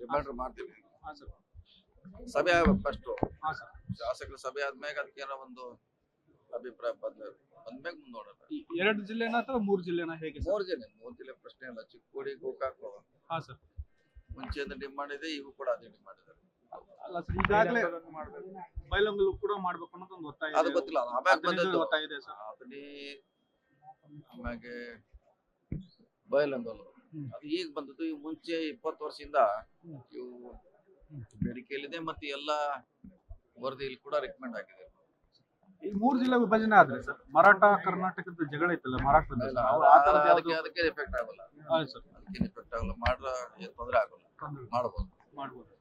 Reminder ಮಾಡ್ತೀವಿ. ಹಾಂ sir. ಸಭೆ ಆಗ್ಬೇಕು ಫಸ್ಟ್. ಹಾಂ ಸರ್. ಶಾಸಕರ ಸಭೆ ಆದ್ಮ್ಯಾಗ ಅದಕ್ಕೇನೋ ಒಂದು ಅಭಿಪ್ರಾಯ ಬಂದ್ಮ್ಯಾಗ ಮುಂದೋಡೋಣ. 2 ಜಿಲ್ಲೆನಾ ಅಥವಾ 3 ಜಿಲ್ಲೆನಾ ಹೇಗೆ ಸರ್? 3 ಜಿಲ್ಲೆ ಪ್ರಶ್ನೆ ಇಲ್ಲ. ಚಿಕ್ಕೋಡಿ, ಗೋಕಾಕ್ ಹಾಂ ಸರ್. ಮುಂಚೆಯಿಂದ ಡಿಮಾಂಡ್ ಇದೆ, ಇವು ಕೂಡ ಅದೇ ಡಿಮಾಂಡ್ ಇದೆ. ಅಲ್ಲ ಸರ್, ಈಗಾಗಲೇ ಬೈಲಂಗಲ್ ಕೂಡ ಮಾಡ್ಬೇಕು ಅನ್ನೋದು ಒಂದು ಒತ್ತಾಯ ಅದು ಇದೆ. ಗೊತ್ತಿಲ್ಲ, ಅದು ಆಮ್ಯಾಗ ಬಂದದ್ದು. ಒತ್ತಾಯ ಇದೆ ಸರ್. ಅದನ್ನೇ ಆಮ್ಯಾಗೆ ಬಯಲಂಗಲ್ ಅದು ಈಗ ಬಂದದ್ದು. ಇವು ಮುಂಚೆ 20 ವರ್ಷದಿಂದ ಇವು ಬೇಡಿಕೆಯಲ್ಲಿದೆ ಮತ್ತೆ ಎಲ್ಲ ವರದಿಯಲ್ಲಿ ಕೂಡ ರೆಕಮೆಂಡ್ ಆಗಿದೆ. ಈ 3 ಜಿಲ್ಲೆ ವಿಭಜನೆ ಆದ್ರೆ ಸರ್, ಮರಾಠ ಕರ್ನಾಟಕದ ಜಗಳ ಐತಲ್ಲ ಮಹಾರಾಷ್ಟ್ರದಲ್ಲಿ, ಅದಕ್ಕೆ ಎಫೆಕ್ಟ್ ಆಗಲ್ಲ. ಸರ್ ಅದಕ್ಕೆ ಎಫೆಕ್ಟ್ ಆಗಲ್ಲ, ಮಾಡ್ರ ಏನ್ ತೊಂದರೆ ಆಗಲ್ಲ, ಮಾಡಬಹುದು.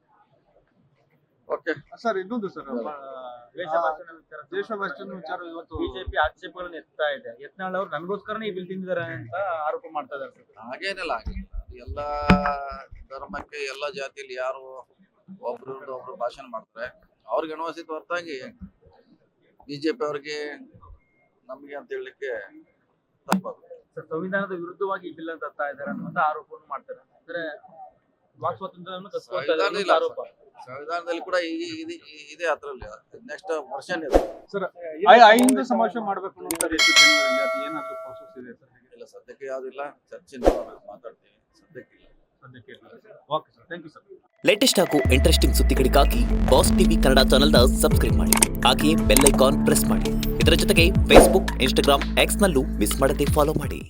Okay sir. ಇನ್ನೊಂದು ಸರ್, ದೇಶ ಭಾಷಣ ವಿಚಾರ ಇವತ್ತು ಬಿಜೆಪಿ ಆಕ್ಷೇಪಗಳನ್ನು ಎತ್ತಾ ಇದೆ. ಯತ್ನಾಳ್ ಅವರು ನನಗೋಸ್ಕರನೇ ಈ ಬಿಲ್ ತಿಂದಿದ್ದಾರೆ ಅಂತ ಆರೋಪ ಮಾಡ್ತಾ ಇದ್ದಾರೆ ಸರ್. ಹಾಗೇನಿಲ್ಲ, ಎಲ್ಲಾ ಧರ್ಮಕ್ಕೆ ಎಲ್ಲ ಜಾತಿಯಲ್ಲಿ ಯಾರು ಒಬ್ರು ಭಾಷಣ ಮಾಡ್ತಾರೆ ಅವ್ರಿಗೆ ಅನುವಾಸಿತ ಹೊರತಾಗಿ ಬಿಜೆಪಿ ಅವ್ರಿಗೆ ನಮ್ಗೆ ಅಂತ ಹೇಳಲಿಕ್ಕೆ ತಪ್ಪದು. ಸಂವಿಧಾನದ ವಿರುದ್ಧವಾಗಿ ಈ ಬಿಲ್ ತರ್ತಾ ಇದ್ದಾರೆ ಅನ್ನುವಂತ ಆರೋಪವನ್ನು ಮಾಡ್ತಾರೆ. ಅಂದ್ರೆ ವಾಕ್ ಸ್ವಾತಂತ್ರ್ಯವನ್ನು ಕಸ್ಕೊಳ್ತಾ ಇದ್ದಾರೆ ಅಂತ ಆರೋಪ. ಸಂವಿಧಾನದಲ್ಲಿ ಕೂಡ ಇದೆ ಅದ್ರಲ್ಲಿ ನೆಕ್ಸ್ಟ್ ವರ್ಷನ್ ಇದೆ ಸರ್. ಐದು ಸಮಾವೇಶ ಮಾಡ್ಬೇಕು ಅನ್ನೋ ಜನವರಿಯಲ್ಲಿ ಅದು ಏನಾದ್ರು ಪ್ರೋಸೆಸ್ ಇದೆ ಸರ್? ಇಲ್ಲ, ಸದ್ಯಕ್ಕೆ ಯಾವ್ದಿಲ್ಲ. ಚರ್ಚೆ ಮಾತಾಡ್ತೀವಿ, ಸದ್ಯಕ್ಕಿಲ್ಲ. Okay sir, thank you sir. Latest ಹಾಗೂ ಇಂಟ್ರೆಸ್ಟಿಂಗ್ ಸುದ್ದಿಗಳಿಗಾಗಿ ಬಾಸ್ ಟಿವಿ ಕನ್ನಡ ಚಾನೆಲ್ನ ಸಬ್ಸ್ಕ್ರೈಬ್ ಮಾಡಿ. ಹಾಗೆಯೇ ಬೆಲ್ ಐಕಾನ್ ಪ್ರೆಸ್ ಮಾಡಿ. ಇದರ ಜೊತೆಗೆ ಫೇಸ್ಬುಕ್, ಇನ್ಸ್ಟಾಗ್ರಾಮ್, ಎಕ್ಸ್ ನಲ್ಲೂ ಮಿಸ್ ಮಾಡದೆ ಫಾಲೋ ಮಾಡಿ.